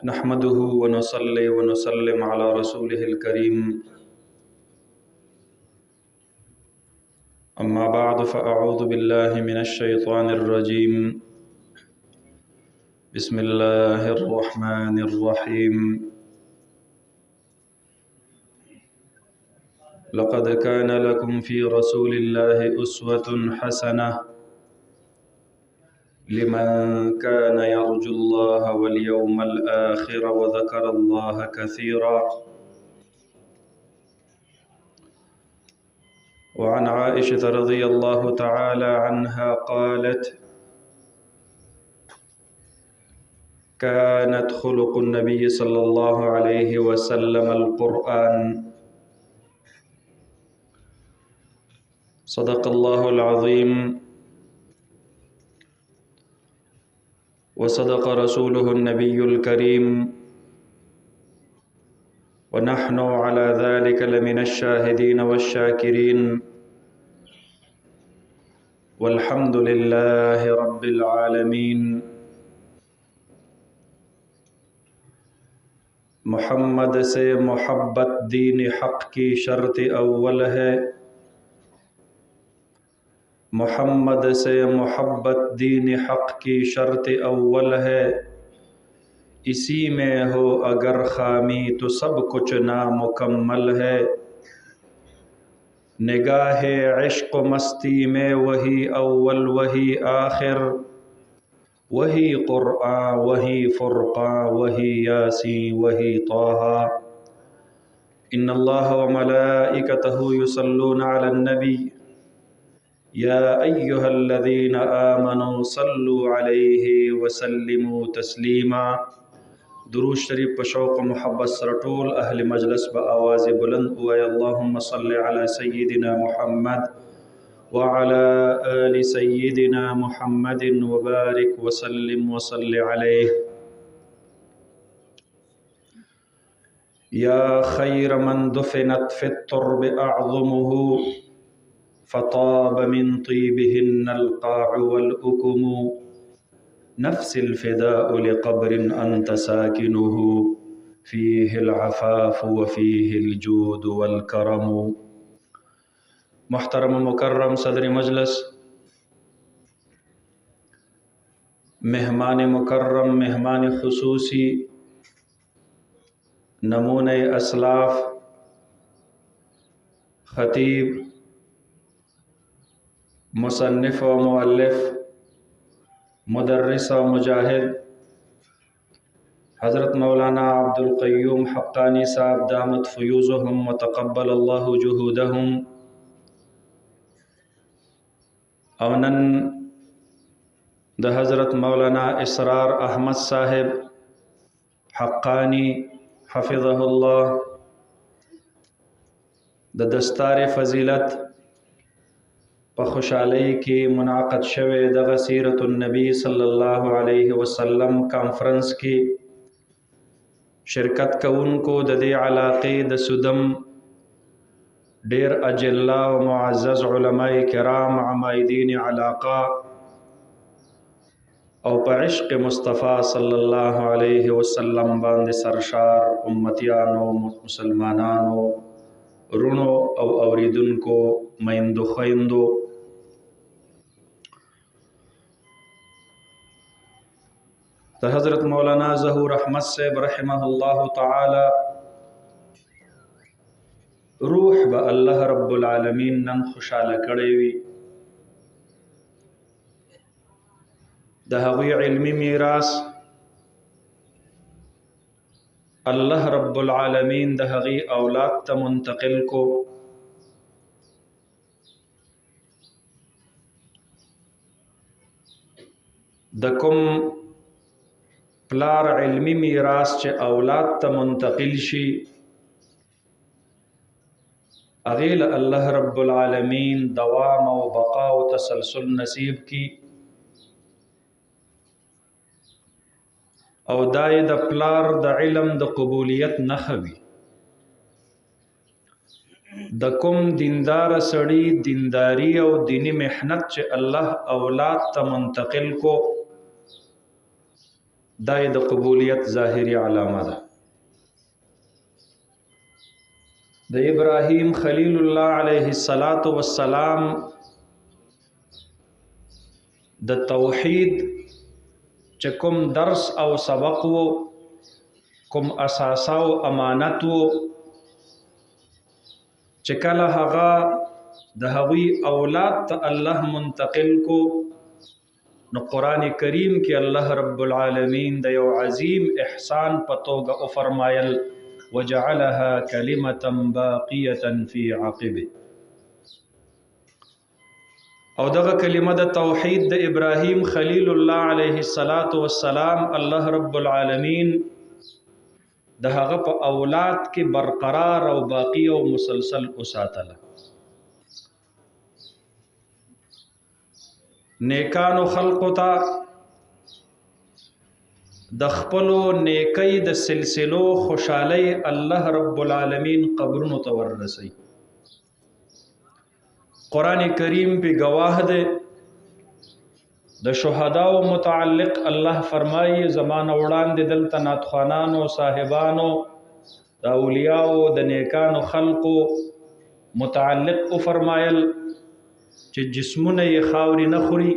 नहमदुहु व नसल्ली व नसल्लिम अला रसूलिहिल करीम। अम्मा बाद फ़अऊज़ु बिल्लाहि मिनश शैतानिर रजीम। बिस्मिल्लाहिर रहमानिर रहीम। लक़द कान लकुम फ़ी रसूलिल्लाहि उस्वतुन हसनह लिमन कान यर्जुल्लाह वल यौमल आखिर व ज़करल्लाह कसीरा। व अन आइशा रज़ियल्लाहु तआला अन्हा क़ालत कानत खुलुक़ुन नबी सल्लल्लाहु अलैहि वसल्लम अल क़ुरआन। सदक़ल्लाहुल अज़ीम व सदक़ रसूलुहुन नबियुल करीम व नहनु अला ज़ालिका लमिनश शाहिदीन वश्शाकिरीन वल्हम्दुलिल्लाहि रब्बिल आलमीन। मोहम्मद से मोहब्बत दीन हक़ की शर्त अव्वल है। मोहम्मद से मोहब्बत दीन हक़ की शर्त अव्वल है। इसी में हो अगर खामी तो सब कुछ नामुकम्मल है। निगाहे इश्क़ मस्ती में वही अव्वल वही आखिर, वही क़ुरआन वही फ़ुरक़ान वही यासीन वही ताहा। इन्नल्लाह व मलाइकतहु युसल्लूना अलन नबी या अय्युहल्लज़ीना आमनू सल्लु अलैहि व सल्लिमू तस्लीमा। दुरूद शरीफ पर शौक़ मोहब्बत सर टोल अहले मजलिस ब आवाज़ बुलंद हुआ अल्लाहुम्मा सल्लि अला सय्यिदिना मुहम्मद व अला आलि सय्यिदिना मुहम्मदिन व बारिक व सल्लिम व सल्लि अलैहि। या खैर मन दुफ़िनत फ़ित तुर्ब अअज़मुहु फ़ताब मिन तीबिहिन्नल क़ाअु वल उकुमु। नफ्सिल फ़िदाउ लिक़ब्रिन अंत साकिनुहु फ़ीहिल अफ़ाफ़ु व फ़ीहिल जूद वल करमु। मुहतरम मुकर्रम सदर मजलिस, मेहमान मुकर्रम, मेहमान खुसूसी, नमूने असलाफ, ख़तीब, मुसन्निफ़ व मुअल्लिफ़, मुदर्रिस व मुजाहिद हज़रत मौलाना अब्दुल क़य्यूम हक़्क़ानी साहब दामत फ़ुयूज़ुहुम व तक़ब्बलल्लाहु जुहूदहुम। औनन द हज़रत मौलाना इसरार अहमद साहिब हक़्क़ानी हफ़िज़हुल्लाह द दस्तार फ़ज़ीलत खुशाली की मुनाक़द शवे दग़ सीरतुन नबी सल्लल्लाहु अलैहि वसल्लम कॉन्फ्रेंस की शिरकत का उनको ददे अलाक़े द सुदम डेर अजल्ला व मुअज़्ज़ज़ उलमाए किराम अमाइदीन अलाक़ा और पइश्क़ मुस्तफ़ा सल्लल्लाहु अलैहि वसल्लम बांद सरशार उम्मतियानो मुसलमानानो रुणो और औरीदुन को मैंदो खैंदो। तो हज़रत मौलाना ज़हूर अहमद साहब रहमहुल्लाह ताला रूह ब अल्लाह रब्बुल आलमीन नन खुशाल कड़ेवी दहवी इल्मी मीरास अल्लाह रब्बुल आलमीन दहगी औलाद त मुंतकिल को दकुम प्लार इल्मी मीरास च औलाद त मुंतकिल शी अगील अल्लाह रब्बुल आलमीन दवाम व बक़ा व तसलसल नसीब की और दाए द प्लार द इल्म द कबूलियत नखवी दकुम दीनदार सड़ी दीनदारी और दीनी मेहनत च अल्लाह औलाद त मुंतकिल को دا د قبولیت ظاهری علامه ده. د ابراهیم خلیل الله علیه السلام د توحید چې کوم درس او سبق وو، کوم اساس او امانت وو، چې کله هغه د هغوی اولاد ته الله منتقل کو، نو قرآن کریم کې الله رب العالمین د یو عظیم احسان په توګه او فرمایل وجعلها کلمة باقیة فی عقبه. او دغه کلمه د توحید د ابراهیم خلیل الله علیه السلام الله رب العالمین د هغه په اولاد کې برقرار او باقی او مسلسل وساتله. نیکانو خلقو ته د خپلو نیکی د سلسلو خوشحالی الله رب العالمین قبرونو ته وررسوي. قرآن کریم پہ گواہ دے. د شهداو متعلق الله فرمائی زمان وړاندې دے دلتا ناتخوانانو صاحبانو د اولیاءو د نیکانو خلقو متعلق او فرمایل چې جسمونه یې خاوري نه خوري.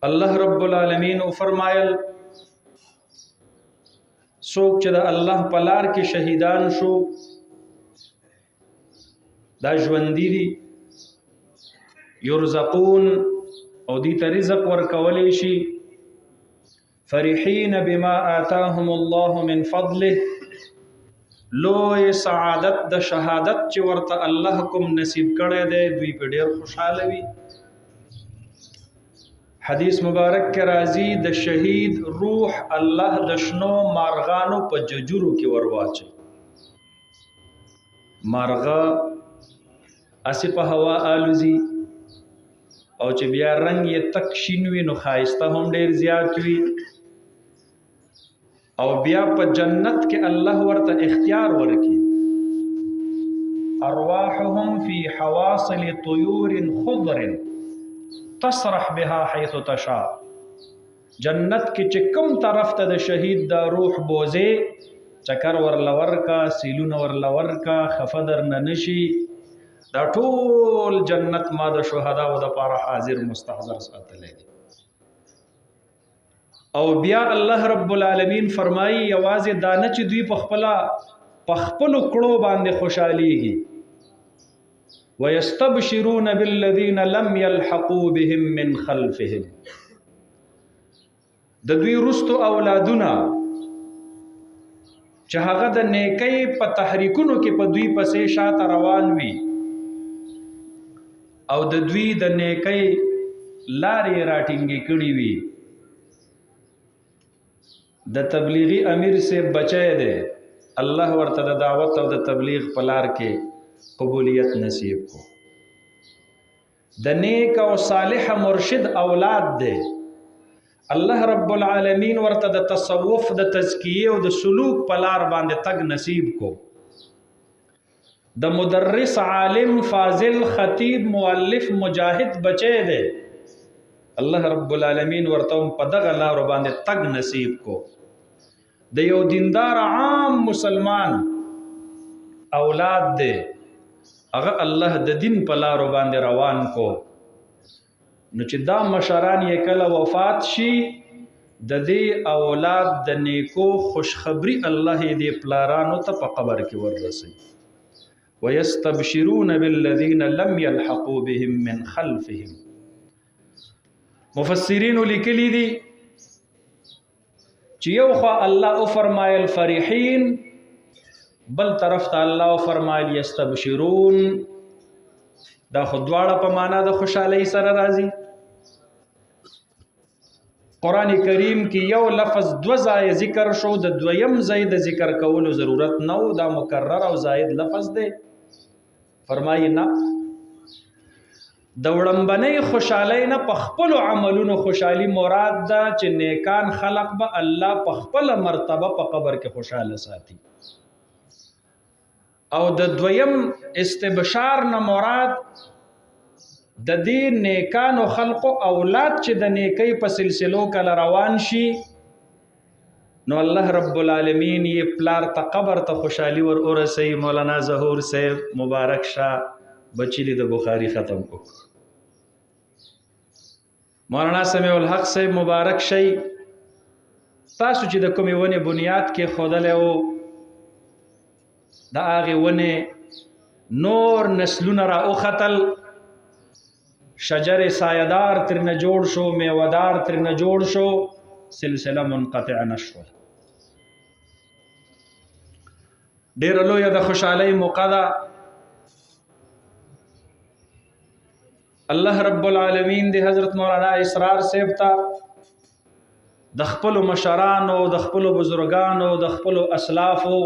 الله رب العالمین او فرمایل څوک چې د الله په لار کې شهیدان شو دا ژوندي دي، یرزقون او دی ته رزق ورکولی شي. فرحین بما آتاهم الله من فضله، لوی سعادت د شهادت چې ورته الله کوم نصیب کړی دی دوی په ډیر خوشحاله وي. حدیث مبارک کې راځي د شهید روح الله د شنو مارغانو په ججرو کې ورواچي. مارغه اسی په هوا آلوزی او چې بیا رنگ یې تک شین وي نو ښایسته هم ډیر زیات وي. او بیا په جنت کې الله ورته اختیار ورکي. ارواحهم فی حواصل طیور خضر تسرح بها حيث تشاء. جنت کې چې کوم طرف ته د شهید دا روح بوزي، چکر ورلور کا، سیلون ورلور کا، خفدر نه نشي، دا ټول جنت ما د شهداو د پاره حاضر مستحضر ساتلی دی. او بیا الله رب العالمین فرمایي یوازې دا نه چې دوی په خپلو کړو باندې خوشحالیږي. وَيَسْتَبْشِرُونَ بِالَّذِينَ لَمْ يَلْحَقُوا بِهِمْ مِنْ خَلْفِهِمْ. د دوی رستو اولادونه چې هغه د نیکۍ په تحریکونو کې په دوی پسې شاته روان وي او د دوی د نیکۍ لارې راټینګې کړي وي، د تبلیغی امیر سے بچای دی، الله ورته د دعوت او د تبلیغ په لار کې قبولیت نصیب کو. د نیک او صالح مرشد اولاد دی، الله رب العالمین ورته د تصوف د تزکیه او د سلوک په لار باندې تګ نصیب کو. د مدرس عالم فاضل خطیب مؤلف مجاهد بچی دی، الله رب العالمین ورته په دغه لار باندې تګ نصیب کو. د یو دیندار عام مسلمان اولاد دی، هغه الله د دین په لار باندې روان کو. نو چې دا مشران یې کله وفات شي د دې اولاد د نیکو خوشخبری الله دې پلارانو ته په قبر کې ورسي. وَيَسْتَبْشِرُونَ بِالَّذِينَ لَمْ يَلْحَقُوا بِهِمْ مِنْ خَلْفِهِمْ. مفسرین لیکلی دي چې یو خوا الله او فرمایل فرحین، بل طرف ته الله او فرمایل یستبشرون. دا خو دواړه په معنا د خوشحالۍ سره راځي. قرآن کریم کې یو لفظ دو ځای ذکر شو، د دویم ځای د ذکر کولو ضرورت نه و، دا مکرر او زائد لفظ دی. فرمایي نه، د وړمبنۍ خوشحالۍ نه په خپلو عملونو خوشحالي مراد ده چې نیکان خلق به الله په خپله مرتبه په قبر کې خوشحاله ساتي. او د دویم استبشار نه مراد د دې نیکانو خلقو اولاد چې د نیکی په سلسلو کله روان شي نو الله رب العالمین یې پلار ته قبر ته خوشحالي ور ورسوي. مولانا ظهور صاحب مبارک شاه بچی د بخاری ختم کو. مولانا سمیع الحق صاحب مبارک شي تاسو چې د کومې ونې بنیاد کې ښودلی و د هغې ونې نور نسلونه را وختل، شجر سایه‌دار ترنه جوړ شو، میوه‌دار ترنه جوړ شو، سلسله منقطع نشوه. ډېره لویه د خوشحالۍ موقع ده. الله رب العالمین د حضرت مولانا اسرار صاحب ته د خپلو مشرانو، د خپلو بزرګانو، د خپلو اسلافو